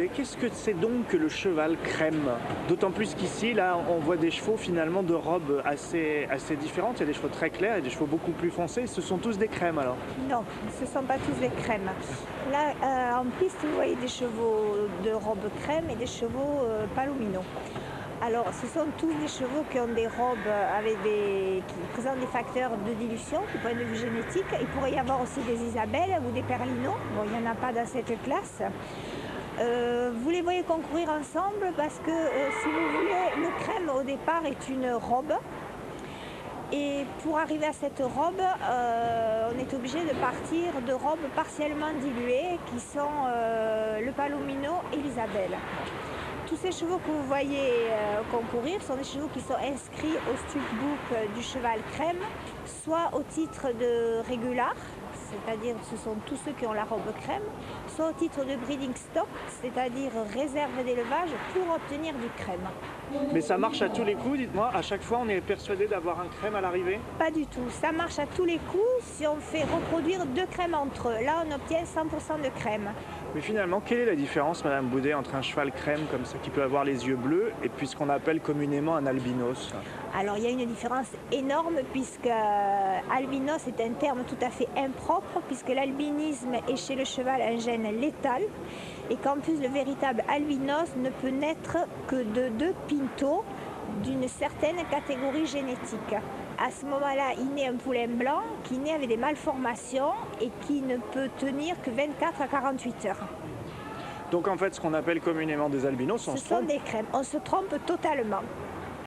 Boudet, qu'est-ce que c'est donc que le cheval crème? D'autant plus qu'ici, là, on voit des chevaux finalement de robes assez différentes. Il y a des chevaux très clairs et des chevaux beaucoup plus foncés. Ce sont tous des crèmes alors? Non, ce ne sont pas tous des crèmes. Là, en piste, vous voyez des chevaux de robe crème et des chevaux palomino. Alors, ce sont tous des chevaux qui ont des robes qui présentent des facteurs de dilution du point de vue génétique. Il pourrait y avoir aussi des Isabelles ou des Perlinos. Bon, il n'y en a pas dans cette classe. Vous les voyez concourir ensemble parce que, si vous voulez, le crème au départ est une robe. Et pour arriver à cette robe, on est obligé de partir de robes partiellement diluées qui sont le Palomino et l'Isabelle. Tous ces chevaux que vous voyez concourir sont des chevaux qui sont inscrits au studbook du cheval crème, soit au titre de régular, c'est-à-dire ce sont tous ceux qui ont la robe crème, soit au titre de breeding stock, c'est-à-dire réserve d'élevage pour obtenir du crème. Mais ça marche à tous les coups, dites-moi, à chaque fois on est persuadé d'avoir un crème à l'arrivée? Pas du tout, ça marche à tous les coups si on fait reproduire deux crèmes entre eux. Là on obtient 100% de crème. Mais finalement, quelle est la différence, Madame Boudet, entre un cheval crème comme ça qui peut avoir les yeux bleus et puis ce qu'on appelle communément un albinos? Alors il y a une différence énorme puisque albinos est un terme tout à fait impropre puisque l'albinisme est chez le cheval un gène létal et qu'en plus le véritable albinos ne peut naître que de deux pintos d'une certaine catégorie génétique. À ce moment-là, il naît un poulain blanc qui naît avec des malformations et qui ne peut tenir que 24 à 48 heures. Donc en fait, ce qu'on appelle communément des albinos, Ce sont des crèmes, on se trompe totalement.